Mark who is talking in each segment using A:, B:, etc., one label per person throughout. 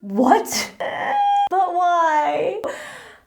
A: What? But why?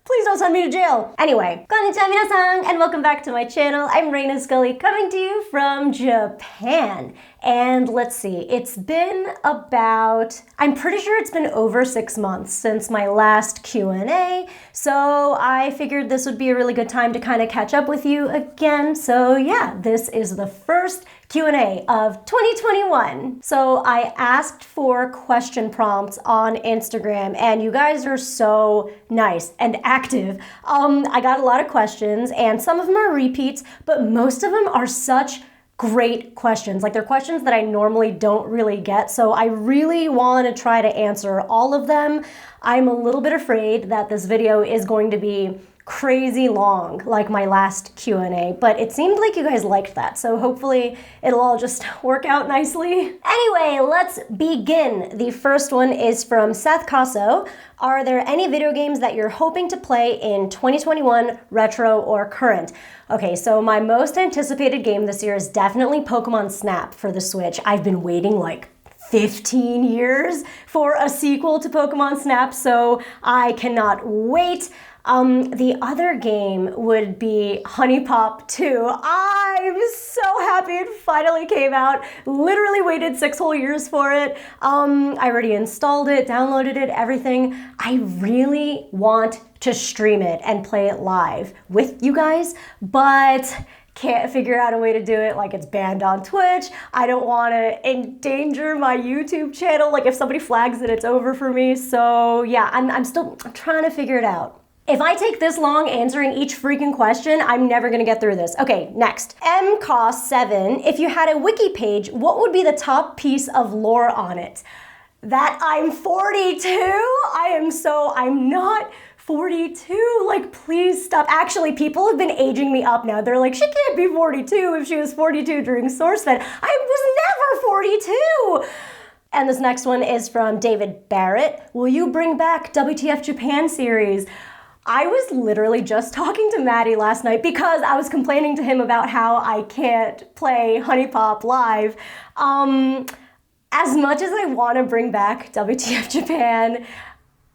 A: Please don't send me to jail. Anyway, konnichiwa minasan, and welcome back to my channel. I'm Reina Scully, coming to you from Japan. And let's see, it's been about, I'm pretty sure it's been over 6 months since my last Q&A, so I figured this would be a really good time to kind of catch up with you again. So yeah, this is the first Q&A of 2021. So I asked for question prompts on Instagram, and you guys are so nice and active. I got a lot of questions, and some of them are repeats, but most of them are such great questions. Like, they're questions that I normally don't really get, so I really want to try to answer all of them. I'm a little bit afraid that this video is going to be crazy long, like my last Q&A, but it seemed like you guys liked that, so hopefully it'll all just work out nicely. Anyway, let's begin. The first one is from Seth Casso. Are there any video games that you're hoping to play in 2021, retro or current? Okay, so my most anticipated game this year is definitely Pokemon Snap for the Switch. I've been waiting like 15 years for a sequel to Pokemon Snap, so I cannot wait. The other game would be Honey Pop 2. I'm so happy it finally came out. Literally waited 6 whole years for it. I already installed it, downloaded it, everything. I really want to stream it and play it live with you guys, but can't figure out a way to do it. Like, it's banned on Twitch. I don't want to endanger my YouTube channel. Like, if somebody flags it, it's over for me. So yeah, I'm still trying to figure it out. If I take this long answering each freaking question, I'm never gonna get through this. Okay, next. MCOS7, if you had a wiki page, what would be the top piece of lore on it? That I'm 42? I'm not 42. Like, please stop. Actually, people have been aging me up now. They're like, she can't be 42 if she was 42 during SourceFed. I was never 42. And this next one is from David Barrett. Will you bring back WTF Japan series? I was literally just talking to Maddie last night because I was complaining to him about how I can't play Honey Pop live. As much as I want to bring back WTF Japan,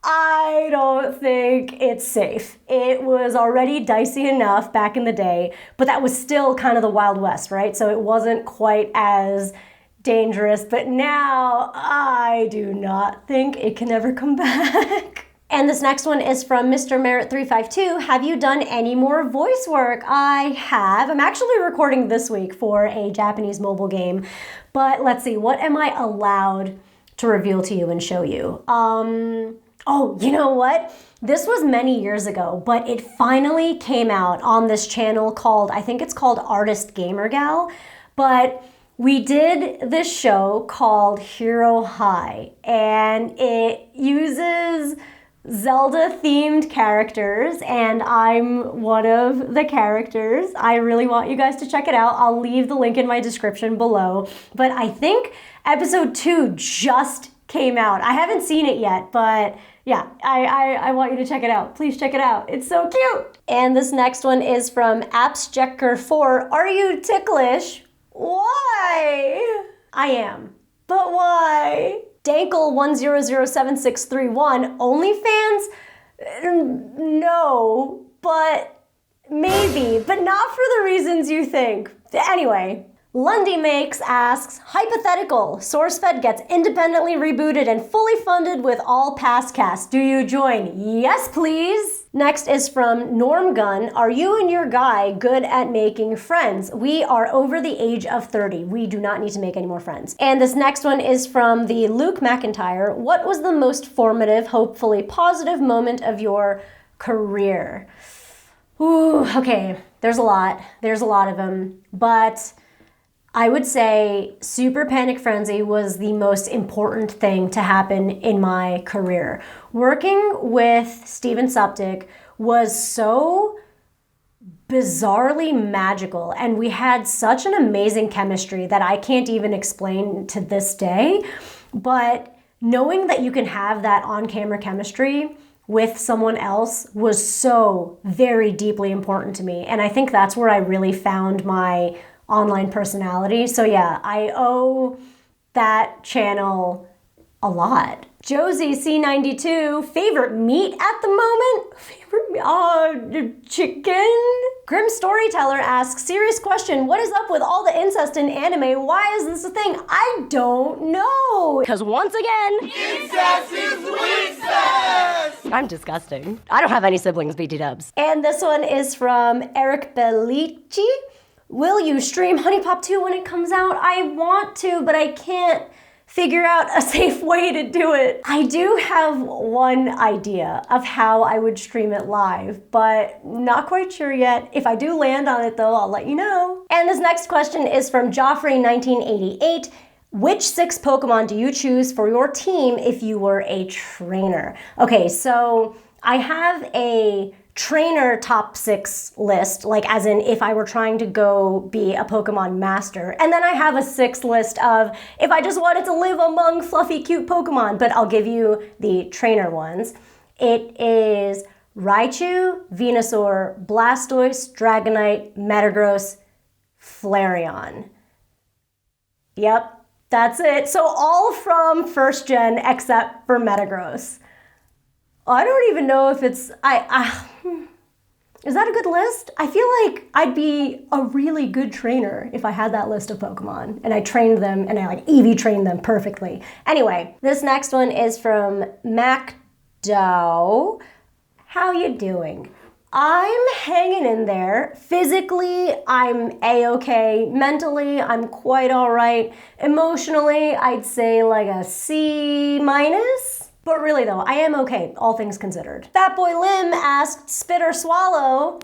A: I don't think it's safe. It was already dicey enough back in the day, but that was still kind of the Wild West, right? So it wasn't quite as dangerous, but now I do not think it can ever come back. And this next one is from Mr. Merritt352. Have you done any more voice work? I have. I'm actually recording this week for a Japanese mobile game. But let's see, what am I allowed to reveal to you and show you? Oh, you know what? This was many years ago, but it finally came out on this channel called, I think it's called Artist Gamer Gal. But we did this show called Hero High, and it uses Zelda-themed characters, and I'm one of the characters. I really want you guys to check it out. I'll leave the link in my description below. But I think episode 2 just came out. I haven't seen it yet, but yeah, I want you to check it out. Please check it out. It's so cute. And this next one is from Absjecker4. Are you ticklish? Why? I am. But why? Dankle100761, OnlyFans? No, but maybe, but not for the reasons you think. Anyway, Lundy Makes asks, hypothetical, SourceFed gets independently rebooted and fully funded with all past casts. Do you join? Yes, please. Next is from Norm Gunn. Are you and your guy good at making friends? We are over the age of 30. We do not need to make any more friends. And this next one is from the Luke McIntyre. What was the most formative, hopefully positive moment of your career? Ooh, okay. There's a lot of them, but I would say Super Panic Frenzy was the most important thing to happen in my career. Working with Steven Suptic was so bizarrely magical, and we had such an amazing chemistry that I can't even explain to this day. But knowing that you can have that on-camera chemistry with someone else was so very deeply important to me. And I think that's where I really found my online personality. So yeah, I owe that channel a lot. Josie C92, favorite meat at the moment? Chicken? Grim Storyteller asks, serious question, what is up with all the incest in anime? Why is this a thing? I don't know. Because once again, incest is incest! I'm disgusting. I don't have any siblings, BT dubs. And this one is from Eric Bellici. Will you stream Honey Pop 2 when it comes out? I want to, but I can't figure out a safe way to do it. I do have one idea of how I would stream it live, but not quite sure yet. If I do land on it though, I'll let you know. And this next question is from Joffrey1988. Which 6 Pokemon do you choose for your team if you were a trainer? Okay, so I have a trainer top 6 list, like as in if I were trying to go be a Pokemon master. And then I have a 6 list of if I just wanted to live among fluffy, cute Pokemon, but I'll give you the trainer ones. It is Raichu, Venusaur, Blastoise, Dragonite, Metagross, Flareon. Yep, that's it. So all from 1st gen except for Metagross. I don't even know if it's, is that a good list? I feel like I'd be a really good trainer if I had that list of Pokemon and I trained them and I like EV trained them perfectly. Anyway, this next one is from MacDow. How you doing? I'm hanging in there. Physically, I'm A-okay. Mentally, I'm quite all right. Emotionally, I'd say like a C-. But really though, I am okay, all things considered. That Boy Lim asked, spit or swallow?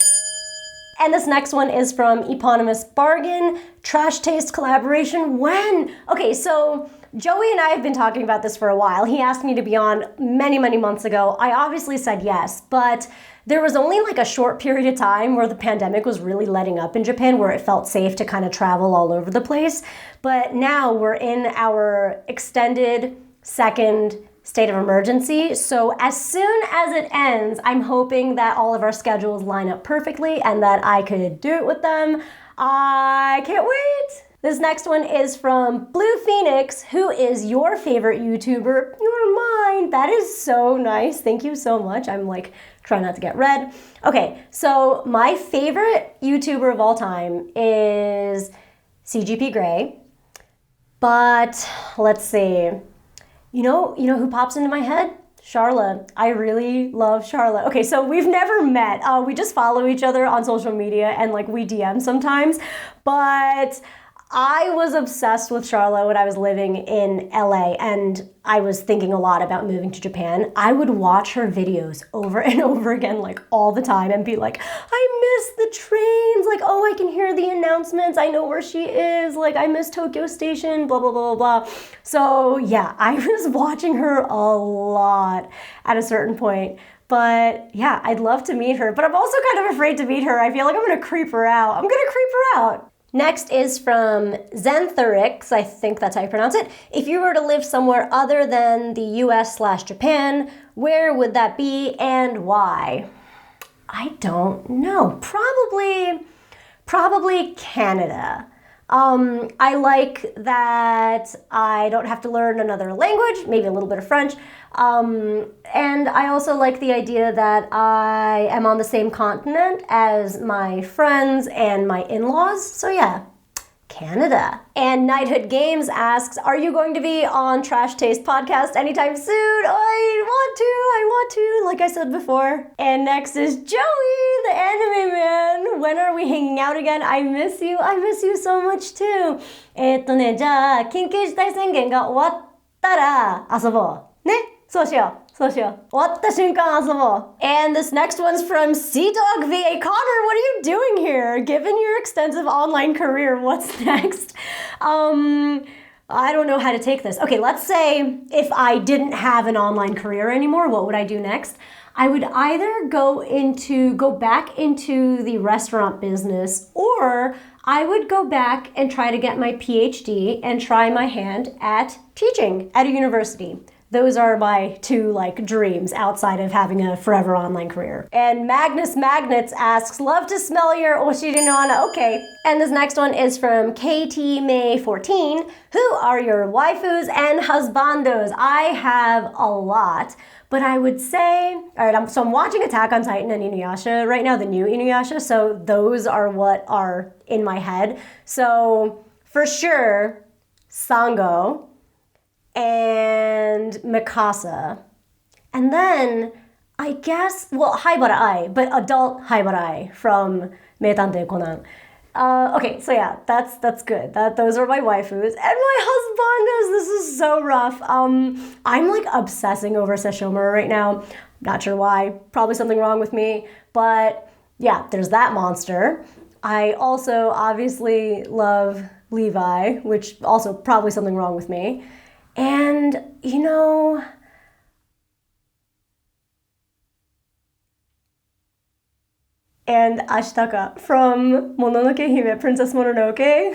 A: And this next one is from Eponymous Bargain. Trash Taste collaboration, when? Okay, so Joey and I have been talking about this for a while. He asked me to be on many, many months ago. I obviously said yes, but there was only like a short period of time where the pandemic was really letting up in Japan, where it felt safe to kind of travel all over the place. But now we're in our extended second state of emergency. So as soon as it ends, I'm hoping that all of our schedules line up perfectly and that I could do it with them. I can't wait. This next one is from Blue Phoenix. Who is your favorite YouTuber? You're mine. That is so nice. Thank you so much. I'm like, trying not to get red. Okay, so my favorite YouTuber of all time is CGP Grey. But let's see. You know who pops into my head? Charlotte. I really love Charlotte. Okay, so we've never met. We just follow each other on social media and like we DM sometimes. But I was obsessed with Charlotte when I was living in LA and I was thinking a lot about moving to Japan. I would watch her videos over and over again, like all the time, and be like, I miss the trains. Like, oh, I can hear the announcements. I know where she is. Like, I miss Tokyo Station, blah, blah, blah, blah. So yeah, I was watching her a lot at a certain point. But yeah, I'd love to meet her, but I'm also kind of afraid to meet her. I feel like I'm gonna creep her out. I'm gonna creep her out. Next is from Zentherix, I think that's how you pronounce it. If you were to live somewhere other than the US/Japan, where would that be and why? I don't know. Probably Canada. I like that I don't have to learn another language, maybe a little bit of French. And I also like the idea that I am on the same continent as my friends and my in-laws. So yeah, Canada. And Knighthood Games asks, are you going to be on Trash Taste Podcast anytime soon? I want to, like I said before. And next is Joey, the anime man. When are we hanging out again? I miss you so much too. じゃあ、緊急事態宣言が終わったら遊ぼう。ね？そうしよう。終わった瞬間遊ぼう。And this next one's from Sea-Dog VA. Connor, what are you doing here? Given your extensive online career, what's next? I don't know how to take this. Okay, let's say if I didn't have an online career anymore, what would I do next? I would either go back into the restaurant business, or I would go back and try to get my PhD and try my hand at teaching at a university. Those are my two like dreams outside of having a forever online career. And Magnus Magnets asks, love to smell your oshiri no ana. Okay. And this next one is from KT May 14. Who are your waifus and husbandos? I have a lot. But I would say, all right, so I'm watching Attack on Titan and Inuyasha right now, the new Inuyasha, so those are what are in my head. So for sure, Sango and Mikasa. And then I guess, well, Haibarai, but adult Haibarai from Meitantei Conan. Okay, so yeah, that's good. Those are my waifus. And my husbandos, this is so rough. I'm like obsessing over Sesshomaru right now. Not sure why. Probably something wrong with me. But yeah, there's that monster. I also obviously love Levi, which also probably something wrong with me. And, you know, and Ashitaka from Mononoke Hime, Princess Mononoke.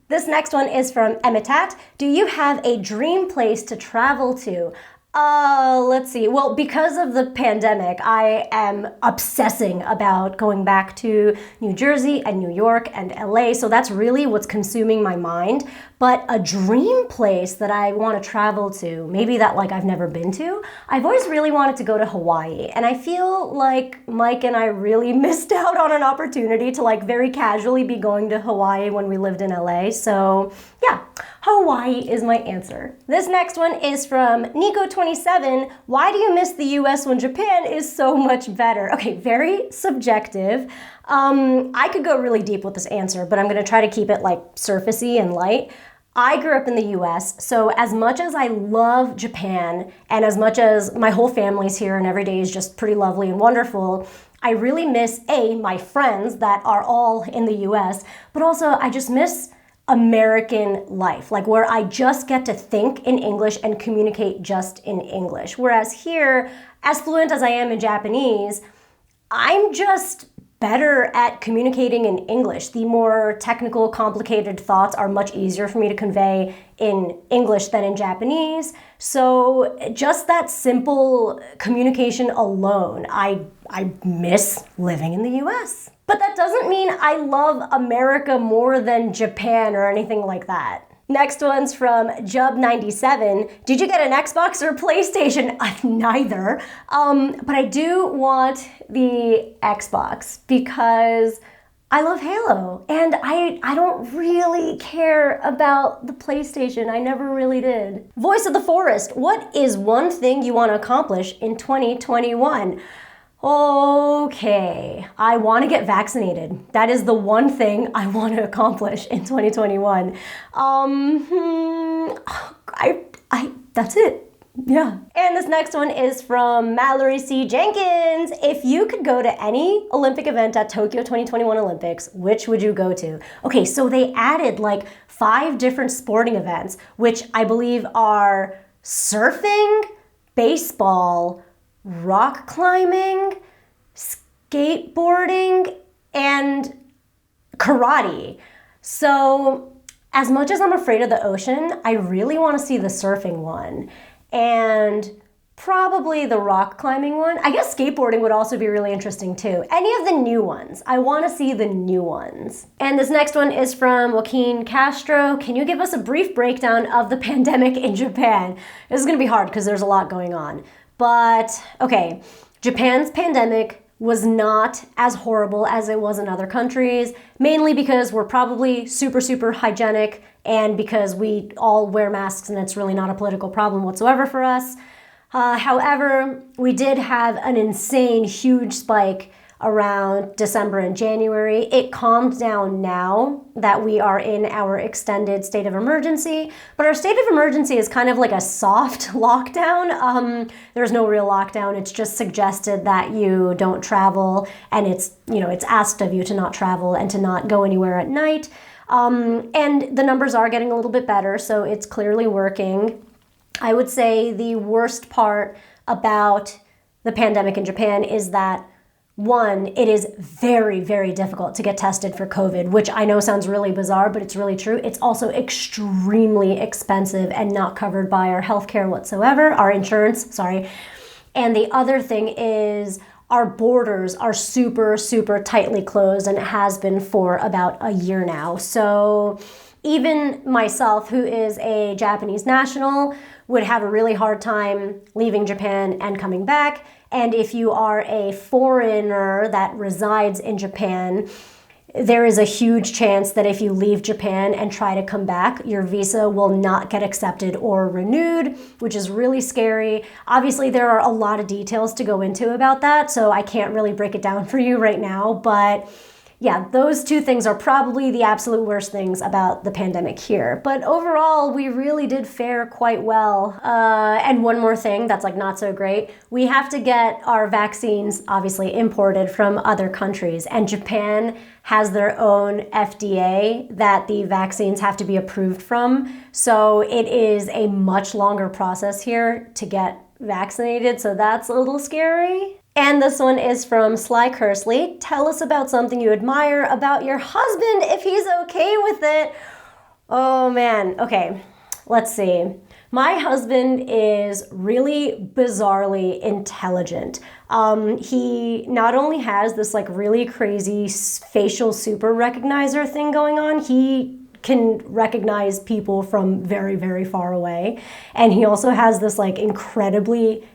A: This next one is from Emitat. Do you have a dream place to travel to? Let's see. Well, because of the pandemic, I am obsessing about going back to New Jersey and New York and LA, so that's really what's consuming my mind. But a dream place that I want to travel to, maybe that like I've never been to, I've always really wanted to go to Hawaii. And I feel like Mike and I really missed out on an opportunity to like very casually be going to Hawaii when we lived in LA. So yeah, Hawaii is my answer. This next one is from Nico27. Why do you miss the US when Japan is so much better? Okay, very subjective. I could go really deep with this answer, but I'm going to try to keep it like surfacey and light. I grew up in the US, so as much as I love Japan and as much as my whole family's here and every day is just pretty lovely and wonderful, I really miss my friends that are all in the US, but also I just miss American life, like where I just get to think in English and communicate just in English. Whereas here, as fluent as I am in Japanese, I'm just better at communicating in English. The more technical, complicated thoughts are much easier for me to convey in English than in Japanese. So just that simple communication alone, I miss living in the US. But that doesn't mean I love America more than Japan or anything like that. Next one's from Jub97. Did you get an Xbox or PlayStation? Neither. But I do want the Xbox because I love Halo. And I don't really care about the PlayStation. I never really did. Voice of the Forest. What is one thing you want to accomplish in 2021? Okay, I want to get vaccinated. That is the one thing I want to accomplish in 2021. That's it. Yeah. And this next one is from Mallory C. Jenkins. If you could go to any Olympic event at Tokyo 2021 Olympics, which would you go to? Okay, so they added like 5 different sporting events, which I believe are surfing, baseball, rock climbing, skateboarding, and karate. So as much as I'm afraid of the ocean, I really want to see the surfing one and probably the rock climbing one. I guess skateboarding would also be really interesting too. Any of the new ones. I want to see the new ones. And this next one is from Joaquin Castro. Can you give us a brief breakdown of the pandemic in Japan? This is going to be hard because there's a lot going on. But okay, Japan's pandemic was not as horrible as it was in other countries, mainly because we're probably super, super hygienic and because we all wear masks and it's really not a political problem whatsoever for us. However, we did have an insane, huge spike around December and January. It calmed down now that we are in our extended state of emergency, but our state of emergency is kind of like a soft lockdown. There's no real lockdown. It's just suggested that you don't travel, and it's asked of you to not travel and to not go anywhere at night. And the numbers are getting a little bit better, so it's clearly working. I would say the worst part about the pandemic in Japan is that One, it is very, very difficult to get tested for COVID, which I know sounds really bizarre, but it's really true. It's also extremely expensive and not covered by our healthcare whatsoever, our insurance, sorry. And the other thing is our borders are super, super tightly closed, and it has been for about a year now. So even myself, who is a Japanese national, would have a really hard time leaving Japan and coming back. And if you are a foreigner that resides in Japan, there is a huge chance that if you leave Japan and try to come back, your visa will not get accepted or renewed, which is really scary. Obviously, there are a lot of details to go into about that, so I can't really break it down for you right now, but yeah, those two things are probably the absolute worst things about the pandemic here. But overall, we really did fare quite well. And one more thing that's like not so great, we have to get our vaccines obviously imported from other countries. And Japan has their own FDA that the vaccines have to be approved from. So it is a much longer process here to get vaccinated. So that's a little scary. And this one is from Sly Kersley. Tell us about something you admire about your husband if he's okay with it. Oh man, okay, let's see. My husband is really bizarrely intelligent. He not only has this like really crazy facial super recognizer thing going on, he can recognize people from very, very far away. And he also has this like incredibly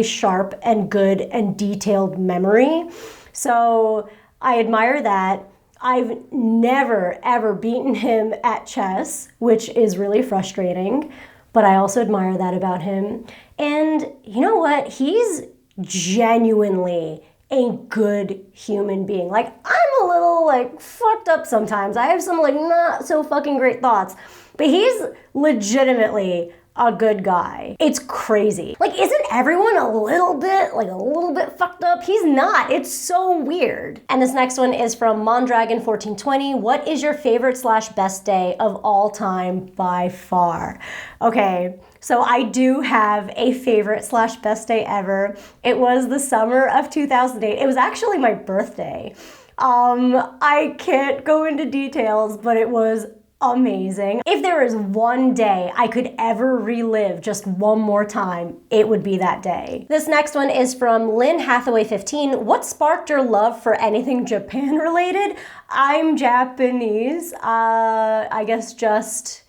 A: sharp and good and detailed memory. So I admire that. I've never, ever beaten him at chess, which is really frustrating, but I also admire that about him. And you know what? He's genuinely a good human being. Like, I'm a little like fucked up sometimes. I have some like not so fucking great thoughts, but he's legitimately a good guy. It's crazy. Like, isn't everyone a little bit fucked up? He's not. It's so weird. And this next one is from Mondragon1420. What is your favorite / best day of all time by far? Okay, so I do have a favorite / best day ever. It was the summer of 2008. It was actually my birthday. I can't go into details, but it was amazing. If there is one day I could ever relive just one more time, it would be that day. This next one is from Lynn Hathaway 15. What sparked your love for anything Japan related? I'm Japanese. I guess just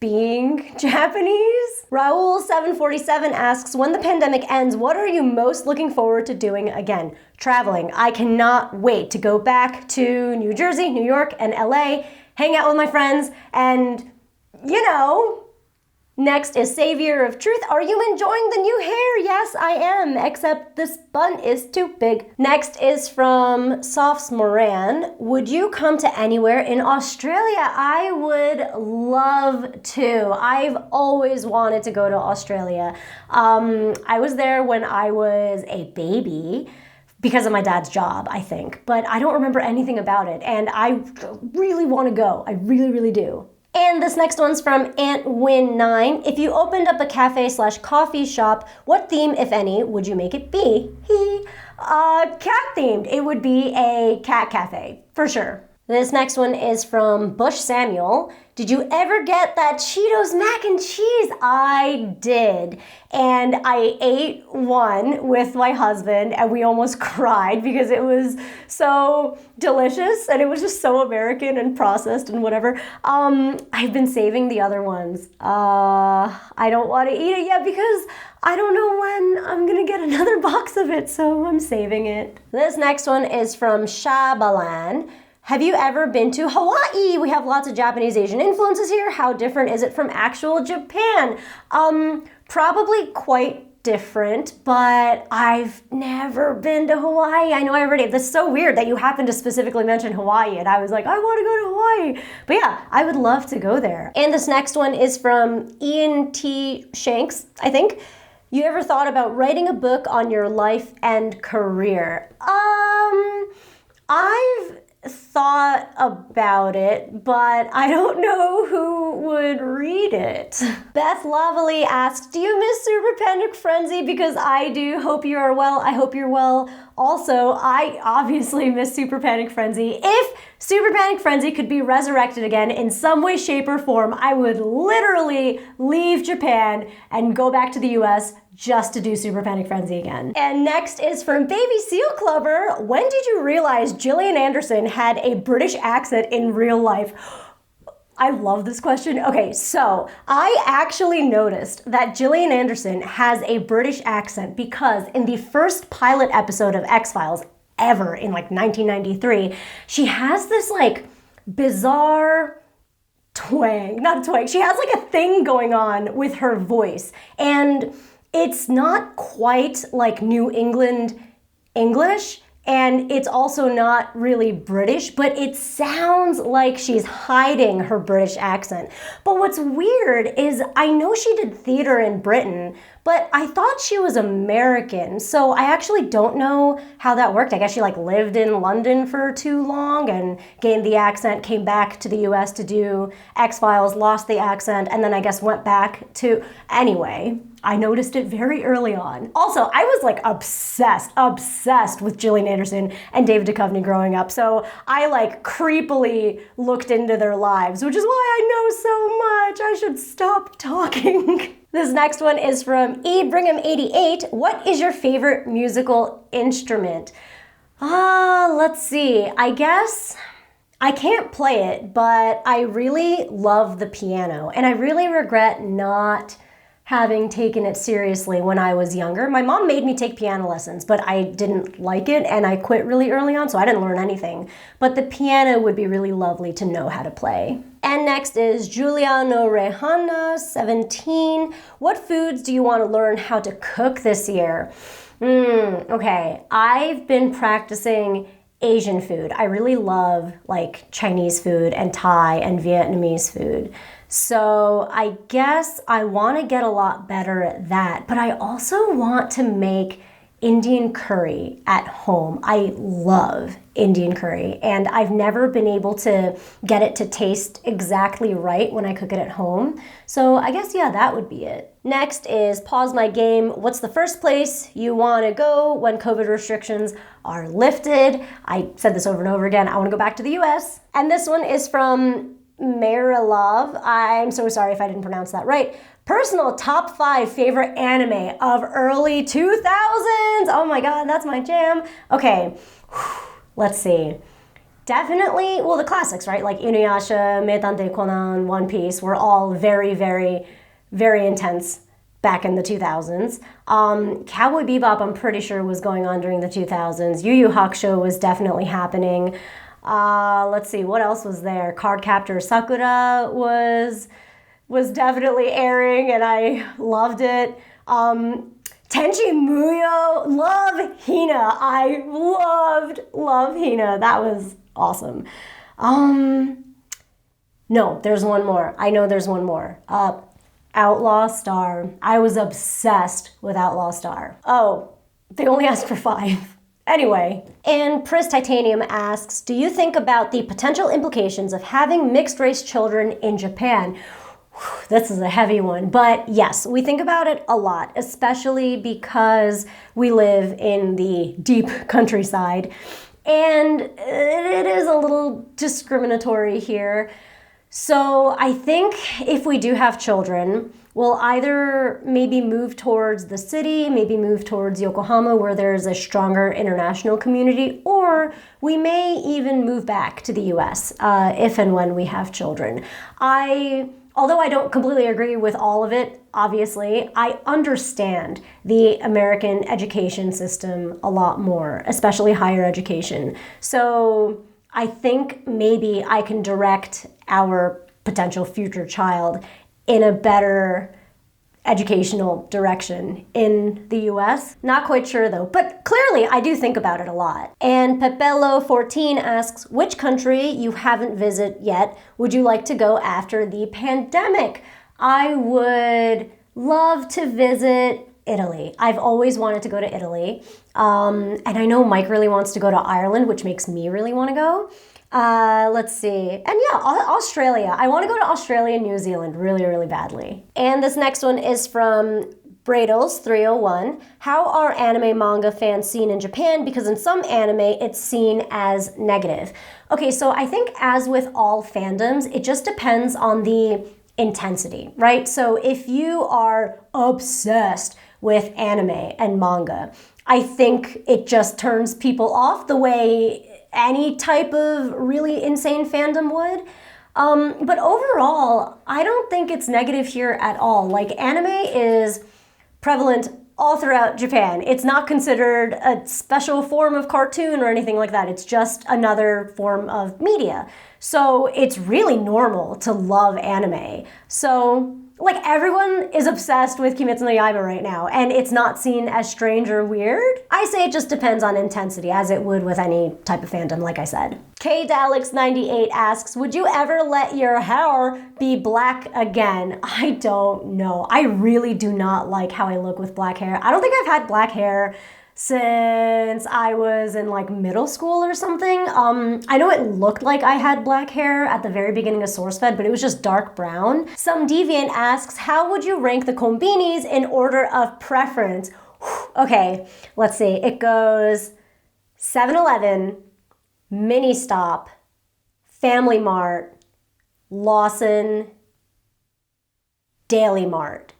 A: being Japanese. Raul747 asks, when the pandemic ends, what are you most looking forward to doing again? Traveling. I cannot wait to go back to New Jersey, New York, and LA, hang out with my friends, and, you know. Next is Savior of Truth. Are you enjoying the new hair? Yes, I am, except this bun is too big. Next is from Softs Moran. Would you come to anywhere in Australia? I would love to. I've always wanted to go to Australia. I was there when I was a baby, because of my dad's job, I think. But I don't remember anything about it, and I really want to go. I really, really do. And this next one's from AntWin9. If you opened up a cafe / coffee shop, what theme, if any, would you make it be? Cat themed. It would be a cat cafe, for sure. This next one is from Bush Samuel. Did you ever get that Cheetos mac and cheese? I did. And I ate one with my husband and we almost cried because it was so delicious and it was just so American and processed and whatever. I've been saving the other ones. I don't want to eat it yet because I don't know when I'm gonna get another box of it, so I'm saving it. This next one is from Shabalan. Have you ever been to Hawaii? We have lots of Japanese Asian influences here. How different is it from actual Japan? Probably quite different, but I've never been to Hawaii. I know I already, that's so weird that you happen to specifically mention Hawaii, and I was like, I want to go to Hawaii. But yeah, I would love to go there. And this next one is from Ian T. Shanks, I think. You ever thought about writing a book on your life and career? I've thought about it, but I don't know who would read it. Beth Lavely asks, do you miss Super Panic Frenzy? Because I do. Hope you are well. I hope you're well. Also, I obviously miss Super Panic Frenzy. If Super Panic Frenzy could be resurrected again in some way, shape, or form, I would literally leave Japan and go back to the US just to do Super Panic Frenzy again. And next is from Baby Seal Clubber. When did you realize Gillian Anderson had a British accent in real life? I love this question. Okay, so I actually noticed that Gillian Anderson has a British accent because in the first pilot episode of X-Files ever in like 1993, she has this like bizarre twang, not a twang, she has like a thing going on with her voice. And it's not quite like New England English, and it's also not really British, but it sounds like she's hiding her British accent. But what's weird is I know she did theater in Britain, but I thought she was American, so I actually don't know how that worked. I guess she like lived in London for too long and gained the accent, came back to the US to do X-Files, lost the accent, and then I guess went back to... Anyway, I noticed it very early on. Also, I was like obsessed with Gillian Anderson and David Duchovny growing up, so I like creepily looked into their lives, which is why I know so much. I should stop talking. This next one is from E. Brigham88. What is your favorite musical instrument? Let's see. I guess I can't play it, but I really love the piano, and I really regret not having taken it seriously when I was younger. My mom made me take piano lessons, but I didn't like it, and I quit really early on, so I didn't learn anything. But the piano would be really lovely to know how to play. And next is Giuliano Rehana, 17. What foods do you want to learn how to cook this year? Okay, I've been practicing Asian food. I really love like Chinese food and Thai and Vietnamese food. So I guess I want to get a lot better at that, but I also want to make Indian curry at home. I love Indian curry, and I've never been able to get it to taste exactly right when I cook it at home. So I guess, yeah, that would be it. Next is Pause My Game. What's the first place you want to go when COVID restrictions are lifted? I said this over and over again. I want to go back to the US. And this one is from Marilov. I'm so sorry if I didn't pronounce that right. Personal top 5 favorite anime of early 2000s. Oh my god, that's my jam. Okay, let's see. Definitely, well, the classics, right? Like Inuyasha, Meitante Conan, One Piece were all very, very, very intense back in the 2000s. Cowboy Bebop, I'm pretty sure, was going on during the 2000s. Yu Yu Hakusho was definitely happening. Let's see, what else was there? Cardcaptor Sakura was definitely airing, and I loved it. Tenchi Muyo, love Hina. I love Hina. That was awesome. No, there's one more. I know there's one more. Outlaw Star. I was obsessed with Outlaw Star. Oh, they only asked for 5. Anyway, and Pris Titanium asks, do you think about the potential implications of having mixed-race children in Japan? This is a heavy one, but yes, we think about it a lot, especially because we live in the deep countryside, and it is a little discriminatory here. So I think if we do have children, we'll either maybe move towards the city, maybe move towards Yokohama where there's a stronger international community, or we may even move back to the US if and when we have children. Although I don't completely agree with all of it, obviously, I understand the American education system a lot more, especially higher education. So I think maybe I can direct our potential future child in a better educational direction in the US. Not quite sure though, but clearly I do think about it a lot. And Pepello14 asks, which country you haven't visited yet would you like to go after the pandemic? I would love to visit Italy. I've always wanted to go to Italy. And I know Mike really wants to go to Ireland, which makes me really want to go. Let's see. And yeah, Australia. I want to go to Australia and New Zealand really, really badly. And this next one is from Bradles301. How are anime manga fans seen in Japan? Because in some anime, it's seen as negative. Okay, so I think as with all fandoms, it just depends on the intensity, right? So if you are obsessed with anime and manga, I think it just turns people off the way any type of really insane fandom would. But overall, I don't think it's negative here at all. Like, anime is prevalent all throughout Japan. It's not considered a special form of cartoon or anything like that. It's just another form of media. So it's really normal to love anime. So, like, everyone is obsessed with Kimetsu no Yaiba right now, and it's not seen as strange or weird. I say it just depends on intensity, as it would with any type of fandom, like I said. KDalix98 asks, would you ever let your hair be black again? I don't know. I really do not like how I look with black hair. I don't think I've had black hair since I was in like middle school or something. I know it looked like I had black hair at the very beginning of SourceFed, but it was just dark brown. Some Deviant asks, how would you rank the konbinis in order of preference? Okay, let's see. It goes 7-Eleven, Mini Stop, Family Mart, Lawson, Daily Mart.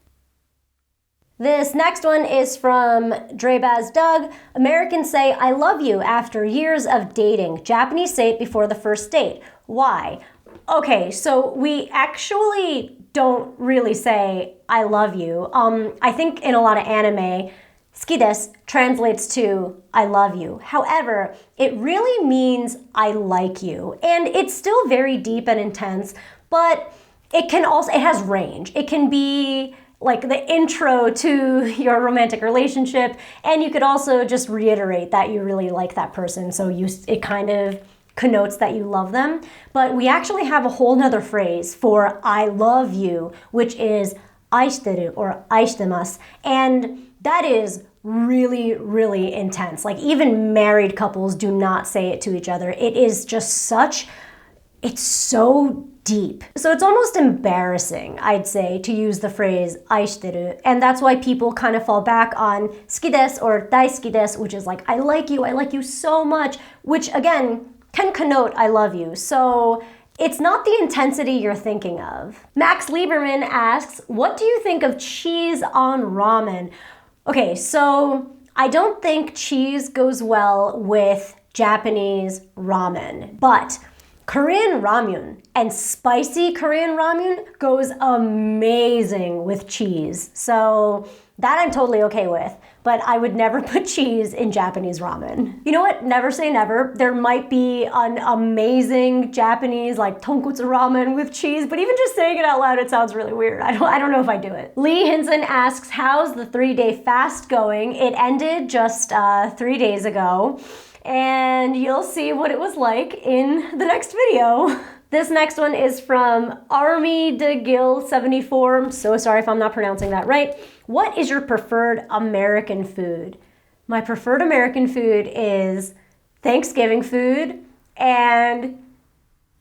A: This next one is from Drebaz Doug. Americans say, I love you after years of dating. Japanese say it before the first date. Why? Okay, so we actually don't really say, I love you. I think in a lot of anime, "Suki desu" translates to I love you. However, it really means I like you. And it's still very deep and intense, but it has range. It can be like the intro to your romantic relationship, and you could also just reiterate that you really like that person, so it kind of connotes that you love them. But we actually have a whole nother phrase for I love you, which is aishiteru or aishitemasu, and that is really, really intense. Like, even married couples do not say it to each other. It is just it's so deep. So it's almost embarrassing, I'd say, to use the phrase aishiteru, and that's why people kind of fall back on suki desu or daisuki desu, which is like I like you so much, which again can connote I love you. So it's not the intensity you're thinking of. Max Lieberman asks, what do you think of cheese on ramen? Okay, so I don't think cheese goes well with Japanese ramen, but Korean ramyun and spicy Korean ramyun goes amazing with cheese. So that I'm totally okay with, but I would never put cheese in Japanese ramen. You know what? Never say never. There might be an amazing Japanese like tonkotsu ramen with cheese, but even just saying it out loud, it sounds really weird. I don't know if I do it. Lee Hinson asks, how's the 3-day fast going? It ended just 3 days ago, and you'll see what it was like in the next video. This next one is from Army de Gil 74. I'm so sorry if I'm not pronouncing that right. What is your preferred American food? My preferred American food is Thanksgiving food and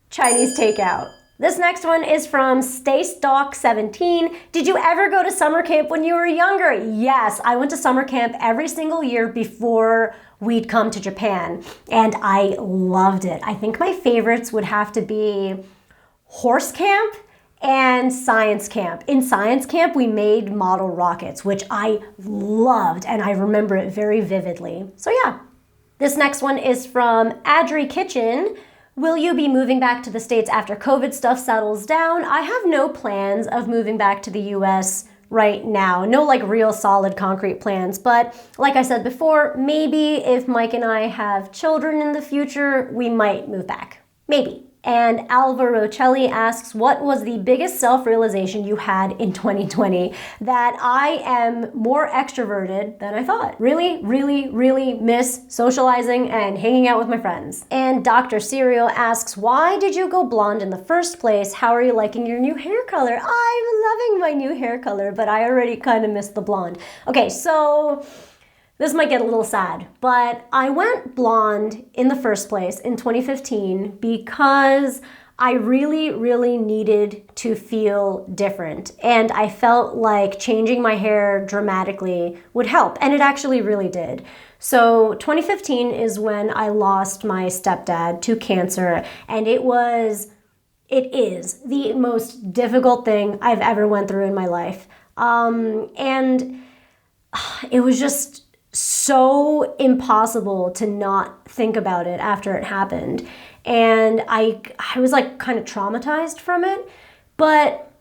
A: Chinese takeout. This next one is from StayStalk17. Did you ever go to summer camp when you were younger? Yes, I went to summer camp every single year before we'd come to Japan, and I loved it. I think my favorites would have to be horse camp and science camp. In science camp, we made model rockets, which I loved, and I remember it very vividly. So yeah. This next one is from Adri Kitchen. Will you be moving back to the States after COVID stuff settles down? I have no plans of moving back to the US right now. No like real solid concrete plans, but like I said before, maybe if Mike and I have children in the future, we might move back. Maybe. And Alva Rocelli asks, what was the biggest self-realization you had in 2020? That I am more extroverted than I thought. Really, really, really miss socializing and hanging out with my friends. And Dr. Serial asks, why did you go blonde in the first place? How are you liking your new hair color? I'm loving my new hair color, but I already kind of miss the blonde. Okay, so this might get a little sad, but I went blonde in the first place in 2015 because I really, really needed to feel different. And I felt like changing my hair dramatically would help. And it actually really did. So 2015 is when I lost my stepdad to cancer. And it is the most difficult thing I've ever went through in my life. And it was just so impossible to not think about it after it happened. And I was like kind of traumatized from it. But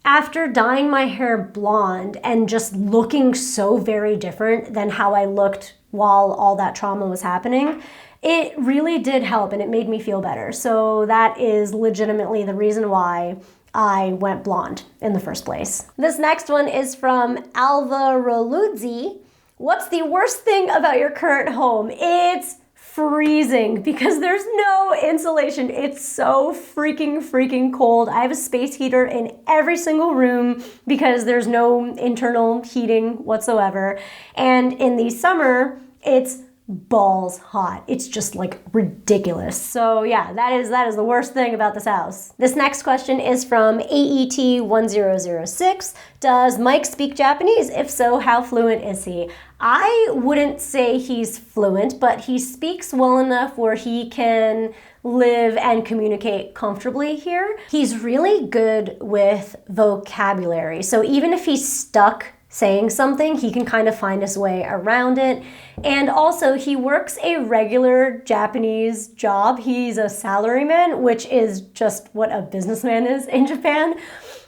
A: after dyeing my hair blonde and just looking so very different than how I looked while all that trauma was happening, it really did help and it made me feel better. So that is legitimately the reason why I went blonde in the first place. This next one is from Alva Roluzzi. What's the worst thing about your current home? It's freezing because there's no insulation. It's so freaking cold. I have a space heater in every single room because there's no internal heating whatsoever. And in the summer, it's balls hot. It's just like ridiculous. So yeah, that is the worst thing about this house. This next question is from AET1006. Does Mike speak Japanese? If so, how fluent is he? I wouldn't say he's fluent, but he speaks well enough where he can live and communicate comfortably here. He's really good with vocabulary. So even if he's stuck saying something, he can kind of find his way around it. And also, he works a regular Japanese job. He's a salaryman, which is just what a businessman is in Japan.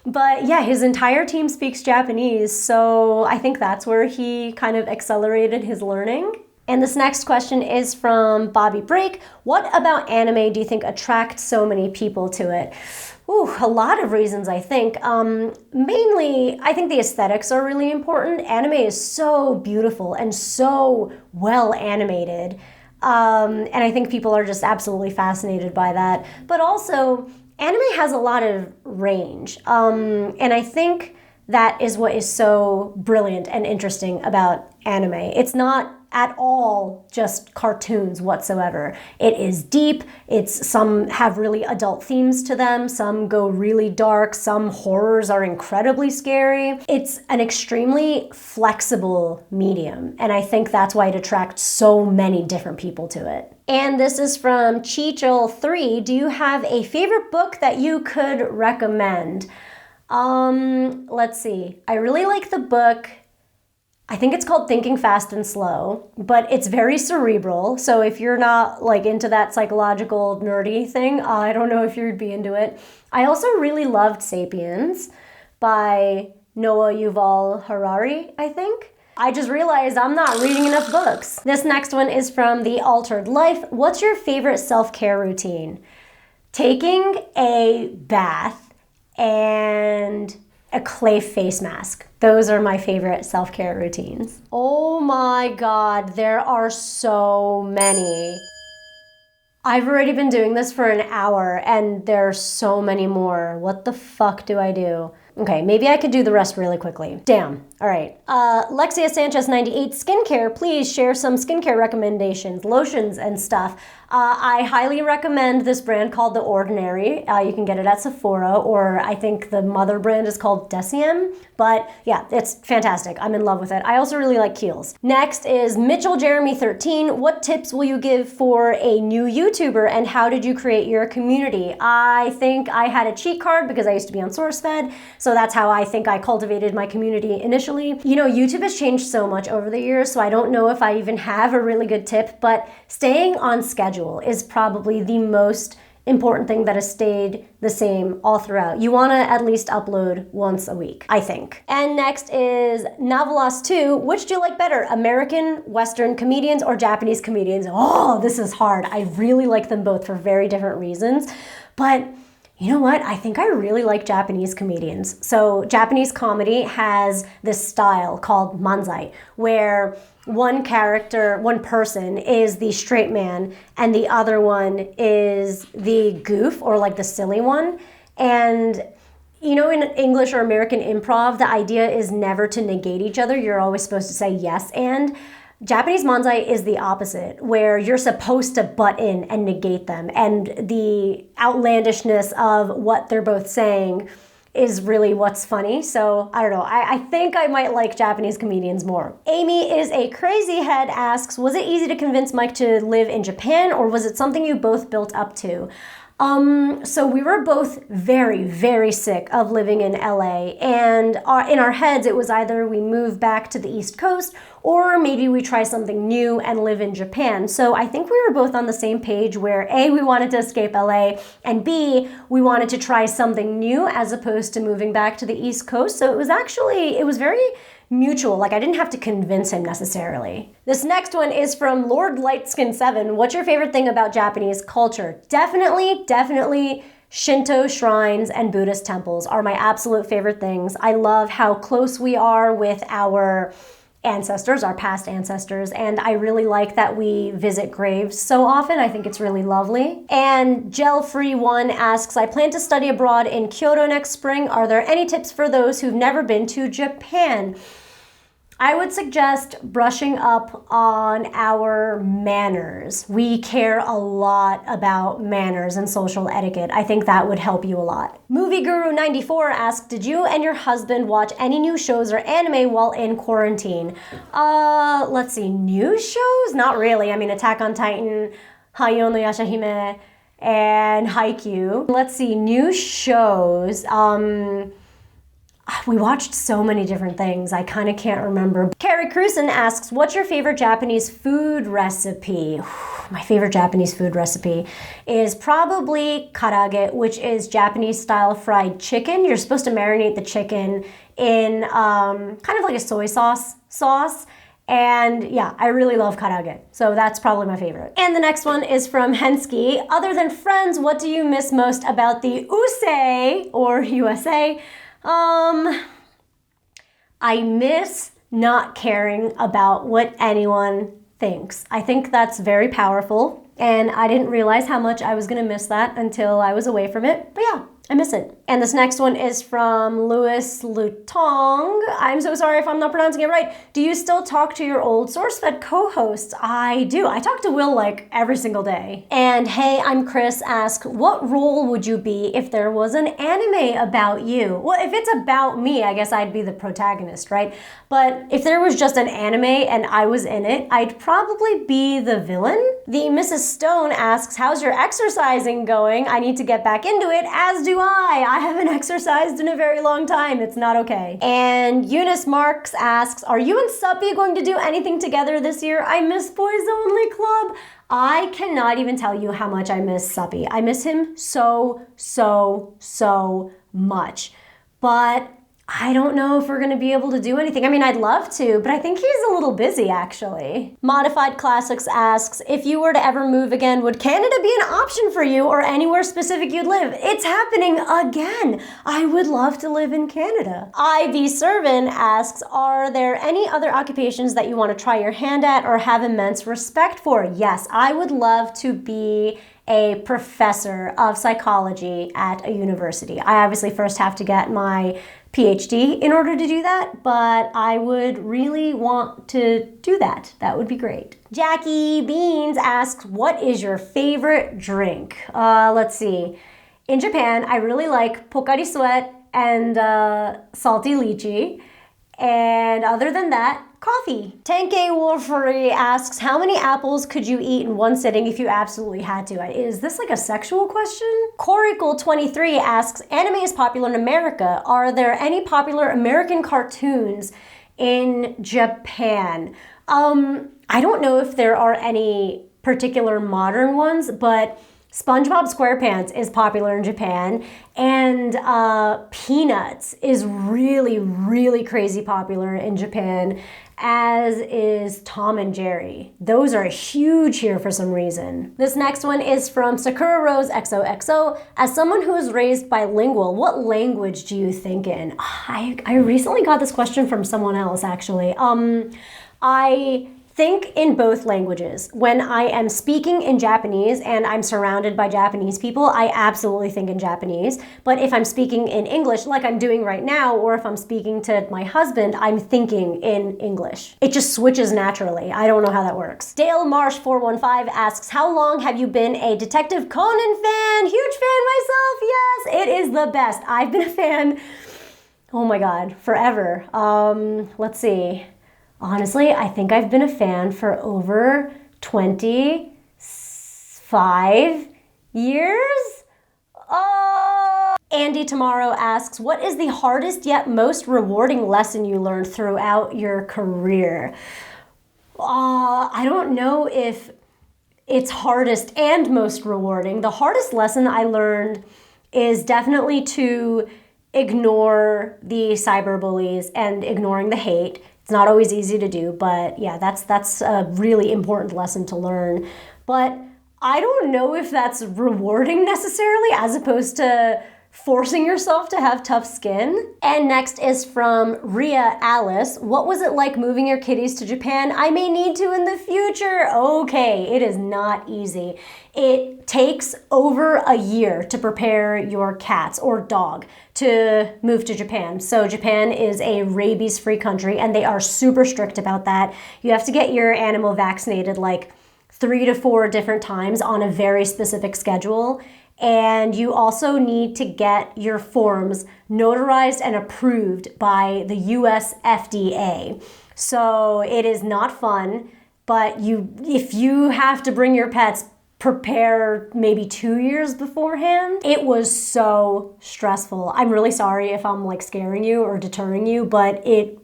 A: But yeah, his entire team speaks Japanese, so I think that's where he kind of accelerated his learning. And this next question is from Bobby Break. What about anime do you think attracts so many people to it? Ooh, a lot of reasons, I think. Mainly, I think the aesthetics are really important. Anime is so beautiful and so well animated. And I think people are just absolutely fascinated by that. But also, anime has a lot of range. And I think that is what is so brilliant and interesting about anime. It's not at all just cartoons whatsoever. It is deep. Some have really adult themes to them. Some go really dark. Some horrors are incredibly scary. It's an extremely flexible medium. And I think that's why it attracts so many different people to it. And this is from Chichel3. Do you have a favorite book that you could recommend? Let's see. I really like the book. I think it's called Thinking Fast and Slow, but it's very cerebral. So if you're not like into that psychological nerdy thing, I don't know if you'd be into it. I also really loved Sapiens by Noah Yuval Harari, I think. I just realized I'm not reading enough books. This next one is from The Altered Life. What's your favorite self-care routine? Taking a bath and a clay face mask. Those are my favorite self-care routines. Oh my God, there are so many. I've already been doing this for an hour and there's so many more. What the fuck do I do? Okay, maybe I could do the rest really quickly. Damn. All right. Lexia Sanchez 98, skincare. Please share some skincare recommendations, lotions and stuff. I highly recommend this brand called The Ordinary. You can get it at Sephora, or I think the mother brand is called Deciem. But yeah, it's fantastic. I'm in love with it. I also really like Kiehl's. Next is Mitchell Jeremy 13. What tips will you give for a new YouTuber and how did you create your community? I think I had a cheat card because I used to be on SourceFed. So that's how I think I cultivated my community initially. You know, YouTube has changed so much over the years, so I don't know if I even have a really good tip, but staying on schedule is probably the most important thing that has stayed the same all throughout. You want to at least upload once a week, I think. And next is Novelos 2. Which do you like better, American, Western comedians or Japanese comedians? Oh, this is hard. I really like them both for very different reasons. But you know what? I think I really like Japanese comedians. So Japanese comedy has this style called manzai, where one person is the straight man and the other one is the goof or like the silly one. And you know, in English or American improv, the idea is never to negate each other. You're always supposed to say yes and. Japanese manzai is the opposite, where you're supposed to butt in and negate them. And the outlandishness of what they're both saying is really what's funny. So I don't know. I think I might like Japanese comedians more. Amy is a crazy head asks, was it easy to convince Mike to live in Japan, or was it something you both built up to? So we were both very, very sick of living in LA, and in our heads it was either we move back to the East Coast or maybe we try something new and live in Japan. So I think we were both on the same page where A, we wanted to escape LA, and B, we wanted to try something new as opposed to moving back to the East Coast. So it was very mutual. Like, I didn't have to convince him necessarily. This next one is from Lord Lightskin7. What's your favorite thing about Japanese culture? Definitely Shinto shrines and Buddhist temples are my absolute favorite things. I love how close we are with our ancestors, our past ancestors, and I really like that we visit graves so often. I think it's really lovely. And Gel-Free1 asks, I plan to study abroad in Kyoto next spring. Are there any tips for those who've never been to Japan? I would suggest brushing up on our manners. We care a lot about manners and social etiquette. I think that would help you a lot. Movie Guru 94 asks, did you and your husband watch any new shows or anime while in quarantine? Let's see, new shows? Not really. I mean, Attack on Titan, Hayao no Yashahime, and Haikyuu. Let's see, new shows. We watched so many different things, I kind of can't remember. Carrie Cruson asks, what's your favorite Japanese food recipe? My favorite Japanese food recipe is probably karage, which is Japanese style fried chicken. You're supposed to marinate the chicken in kind of like a soy sauce. And yeah, I really love karage. So that's probably my favorite. And the next one is from Hensky. Other than Friends, what do you miss most about the USA or USA? I miss not caring about what anyone thinks. I think that's very powerful, and I didn't realize how much I was gonna miss that until I was away from it. But yeah, I miss it. And this next one is from Louis Lutong. I'm so sorry if I'm not pronouncing it right. Do you still talk to your old SourceFed co-hosts? I do. I talk to Will like every single day. And Hey, I'm Chris asks, what role would you be if there was an anime about you? Well, if it's about me, I guess I'd be the protagonist, right? But if there was just an anime and I was in it, I'd probably be the villain. The Mrs. Stone asks, how's your exercising going? I need to get back into it, as do I haven't exercised in a very long time. It's not okay. And Eunice Marks asks, are you and Suppy going to do anything together this year? I miss Boys Only Club. I cannot even tell you how much I miss Suppy. I miss him so much. But I don't know if we're gonna be able to do anything. I mean, I'd love to, but I think he's a little busy actually. Modified Classics asks, if you were to ever move again, would Canada be an option for you or anywhere specific you'd live? It's happening again. I would love to live in Canada. Ivy Servin asks, are there any other occupations that you want to try your hand at or have immense respect for? Yes, I would love to be a professor of psychology at a university. I obviously first have to get my PhD in order to do that, but I would really want to do that. That would be great. Jackie Beans asks, what is your favorite drink? Let's see. In Japan, I really like Pocari Sweat and salty lychee. And other than that, coffee. Tenkei Wolfery asks, how many apples could you eat in one sitting if you absolutely had to? Is this like a sexual question? Coracle23 asks, anime is popular in America. Are there any popular American cartoons in Japan? I don't know if there are any particular modern ones, but SpongeBob SquarePants is popular in Japan, and Peanuts is really, really crazy popular in Japan, as is Tom and Jerry. Those are huge here for some reason. This next one is from Sakura Rose XOXO. As someone who is raised bilingual, what language do you think in? I recently got this question from someone else, actually. I think in both languages. When I am speaking in Japanese and I'm surrounded by Japanese people, I absolutely think in Japanese. But if I'm speaking in English, like I'm doing right now, or if I'm speaking to my husband, I'm thinking in English. It just switches naturally. I don't know how that works. Dale Marsh 415 asks, how long have you been a Detective Conan fan? Huge fan myself, yes, it is the best. I've been a fan, oh my God, forever. Let's see. Honestly, I think I've been a fan for over 25 years. Oh! Andy Tomorrow asks, what is the hardest yet most rewarding lesson you learned throughout your career? I don't know if it's hardest and most rewarding. The hardest lesson I learned is definitely to ignore the cyberbullies and ignoring the hate. It's not always easy to do, but yeah, that's a really important lesson to learn. But I don't know if that's rewarding necessarily, as opposed to forcing yourself to have tough skin. And next is from Ria Alice. What was it like moving your kitties to Japan? I may need to in the future. Okay, it is not easy. It takes over a year to prepare your cats or dog to move to Japan. So Japan is a rabies-free country, and they are super strict about that. You have to get your animal vaccinated like 3 to 4 different times on a very specific schedule. And you also need to get your forms notarized and approved by the US FDA. So it is not fun, but if you have to bring your pets, prepare maybe 2 years beforehand. It was so stressful. I'm really sorry if I'm like scaring you or deterring you, but it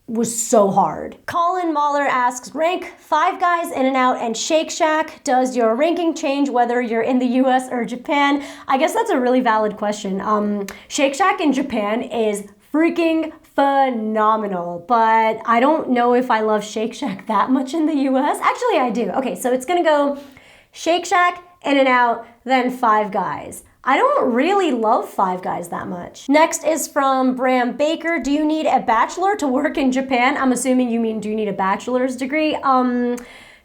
A: was so hard. Colin Mahler asks, rank Five Guys, In-N-Out, and Shake Shack. Does your ranking change whether you're in the US or Japan? I guess that's a really valid question. Shake Shack in Japan is freaking phenomenal, but I don't know if I love Shake Shack that much in the US. Actually, I do. Okay, so it's gonna go Shake Shack, In-N-Out, then Five Guys. I don't really love Five Guys that much. Next is from Bram Baker. Do you need a bachelor to work in Japan? I'm assuming you mean, do you need a bachelor's degree?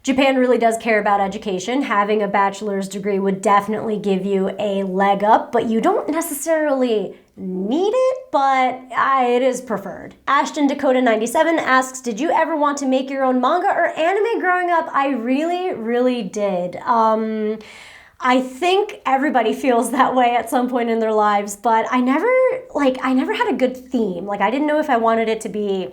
A: Japan really does care about education. Having a bachelor's degree would definitely give you a leg up, but you don't necessarily need it, but it is preferred. Ashton Dakota 97 asks, did you ever want to make your own manga or anime growing up? I really, really did. I think everybody feels that way at some point in their lives, but I never had a good theme. Like, I didn't know if I wanted it to be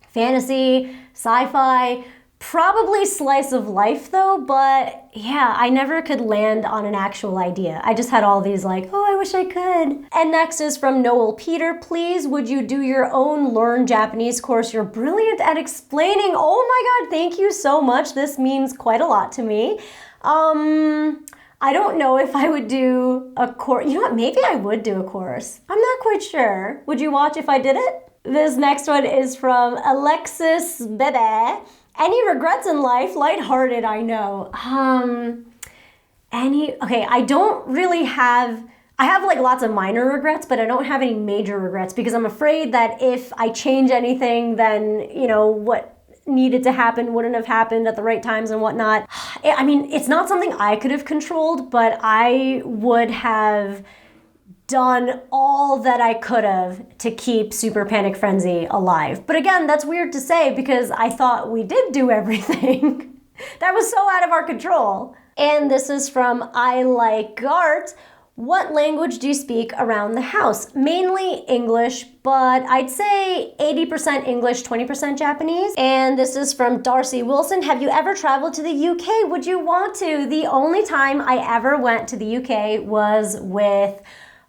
A: fantasy, sci-fi, probably slice of life though, but yeah, I never could land on an actual idea. I just had all these like, oh, I wish I could. And next is from Noel Peter. Please, would you do your own Learn Japanese course? You're brilliant at explaining. Oh my God, thank you so much. This means quite a lot to me. I don't know if I would do a course. You know what? Maybe I would do a course. I'm not quite sure. Would you watch if I did it? This next one is from Alexis Bebe. Any regrets in life? Lighthearted, I know. Okay, I don't really have, I have like lots of minor regrets, but I don't have any major regrets because I'm afraid that if I change anything, then, you know, what needed to happen wouldn't have happened at the right times and whatnot. I mean, it's not something I could have controlled, but I would have done all that I could have to keep Super Panic Frenzy alive. But again, that's weird to say because I thought we did do everything. That was so out of our control. And this is from I Like Art. What language do you speak around the house? Mainly English, but I'd say 80% English, 20% Japanese. And this is from Darcy Wilson. Have you ever traveled to the UK? Would you want to? The only time I ever went to the UK was with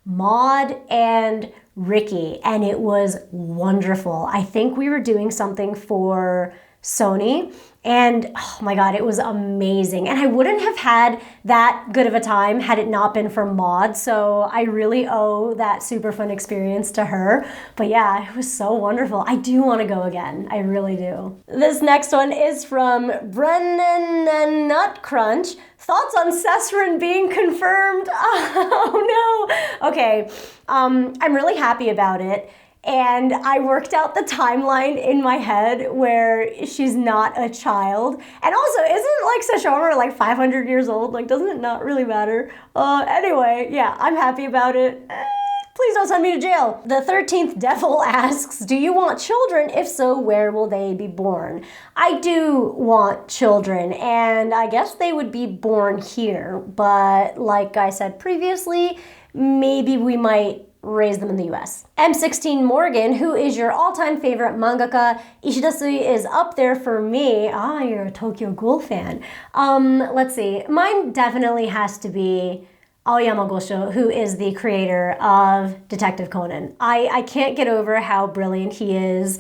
A: Maud and Ricky, and it was wonderful. I think we were doing something for Sony. And oh my God, it was amazing. And I wouldn't have had that good of a time had it not been for Maud. So I really owe that super fun experience to her. But yeah, it was so wonderful. I do want to go again. I really do. This next one is from Brennan Nutcrunch. Thoughts on Cesrin being confirmed? Oh no. Okay, I'm really happy about it. And I worked out the timeline in my head where she's not a child. And also, isn't like Sesshomaru like 500 years old? Like, doesn't it not really matter? Anyway, yeah, I'm happy about it. Please don't send me to jail. The 13th Devil asks, do you want children? If so, where will they be born? I do want children, and I guess they would be born here. But like I said previously, maybe we might raise them in the US. M16 Morgan, who is your all-time favorite mangaka? Ishidasui is up there for me. Ah, you're a Tokyo Ghoul fan. Let's see. Mine definitely has to be Aoyama Gosho, who is the creator of Detective Conan. I can't get over how brilliant he is.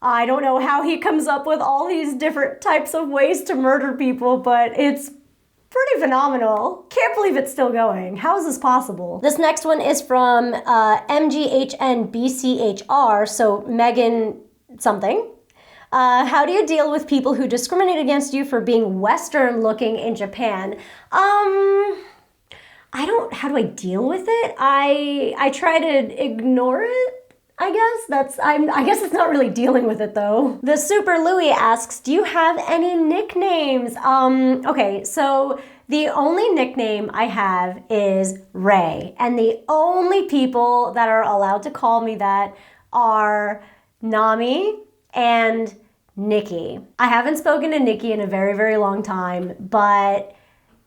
A: I don't know how he comes up with all these different types of ways to murder people, but it's pretty phenomenal. Can't believe it's still going. How is this possible? This next one is from MGHNBCHR, so Megan something. How do you deal with people who discriminate against you for being Western looking in Japan? How do I deal with it? I try to ignore it. I guess it's not really dealing with it though. The Super Louie asks, do you have any nicknames? Okay, so the only nickname I have is Ray, and the only people that are allowed to call me that are Nami and Nikki. I haven't spoken to Nikki in a very, very long time, but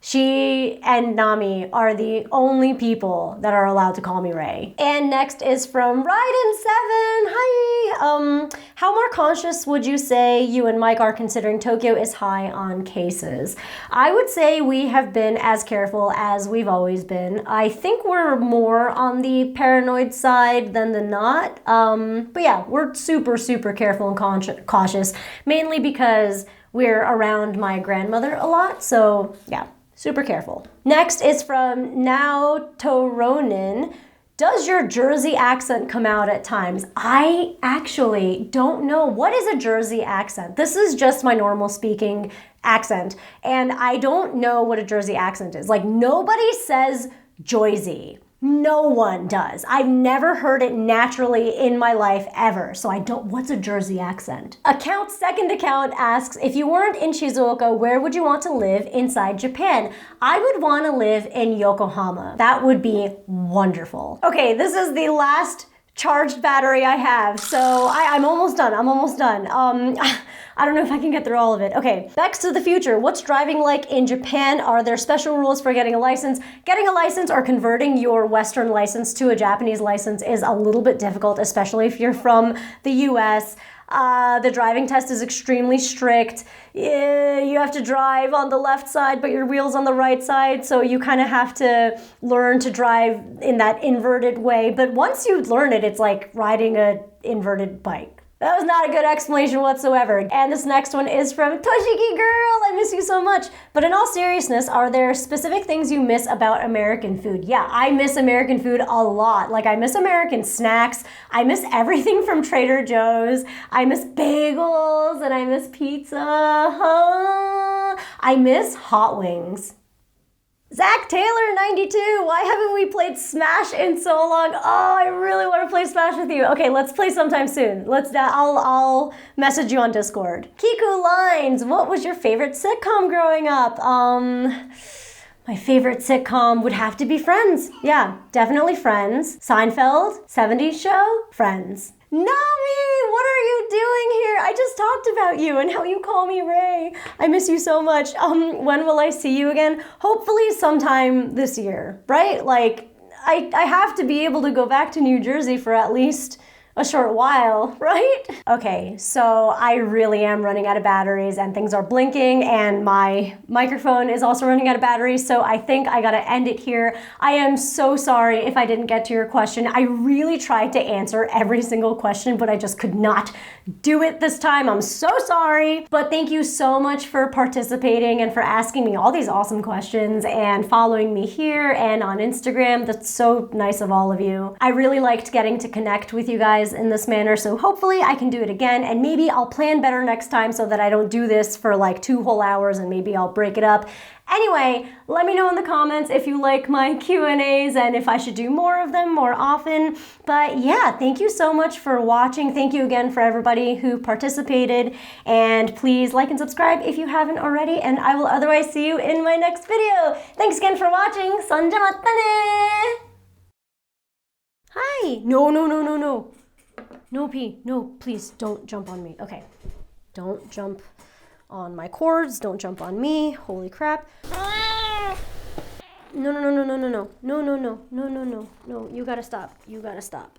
A: she and Nami are the only people that are allowed to call me Ray. And next is from Raiden7. Hi. How more conscious would you say you and Mike are considering Tokyo is high on cases? I would say we have been as careful as we've always been. I think we're more on the paranoid side than the not. But yeah, we're super, super careful and cautious, mainly because we're around my grandmother a lot. So yeah. Super careful. Next is from Now Toronin. Does your Jersey accent come out at times? I actually don't know. What is a Jersey accent? This is just my normal speaking accent, and I don't know what a Jersey accent is. Like, nobody says Joyzy. No one does. I've never heard it naturally in my life ever. So what's a Jersey accent? Second account asks, if you weren't in Shizuoka, where would you want to live inside Japan? I would want to live in Yokohama. That would be wonderful. Okay, this is the last charged battery I have. So I'm almost done. I don't know if I can get through all of it. Okay, Bex to the future. What's driving like in Japan? Are there special rules for getting a license? Getting a license or converting your Western license to a Japanese license is a little bit difficult, especially if you're from the US. The driving test is extremely strict. You have to drive on the left side, but your wheel's on the right side, so you kind of have to learn to drive in that inverted way. But once you learn it, it's like riding an inverted bike. That was not a good explanation whatsoever. And this next one is from Toshiki Girl. I miss you so much. But in all seriousness, are there specific things you miss about American food? Yeah, I miss American food a lot. Like, I miss American snacks. I miss everything from Trader Joe's. I miss bagels and I miss pizza. I miss hot wings. Zach Taylor 92, why haven't we played Smash in so long? Oh, I really want to play Smash with you. Okay, let's play sometime soon. I'll message you on Discord. Kiku Lines, what was your favorite sitcom growing up? My favorite sitcom would have to be Friends. Yeah, definitely Friends. Seinfeld, 70s show, Friends. Nami, what are you doing here? I just talked about you and how you call me Ray. I miss you so much. When will I see you again? Hopefully sometime this year, right? Like, I have to be able to go back to New Jersey for at least a short while, right? Okay, so I really am running out of batteries and things are blinking and my microphone is also running out of batteries, so I think I gotta end it here. I am so sorry if I didn't get to your question. I really tried to answer every single question, but I just could not do it this time. I'm so sorry. But thank you so much for participating and for asking me all these awesome questions and following me here and on Instagram. That's so nice of all of you. I really liked getting to connect with you guys in this manner, so hopefully I can do it again, and maybe I'll plan better next time so that I don't do this for like 2 whole hours, and maybe I'll break it up. Anyway, let me know in the comments if you like my Q&As and if I should do more of them more often. But yeah, thank you so much for watching. Thank you again for everybody who participated. And please like and subscribe if you haven't already. And I will otherwise see you in my next video. Thanks again for watching. 선점왔다네! Hi! No. No, P. No, please don't jump on me. Okay. Don't jump on my cords. Don't jump on me. Holy crap. No. No, you gotta stop. You gotta stop.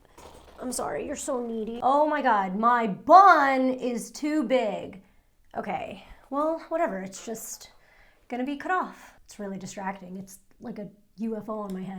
A: I'm sorry, you're so needy. Oh my god, my bun is too big. Okay, well, whatever. It's just gonna be cut off. It's really distracting. It's like a UFO on my head.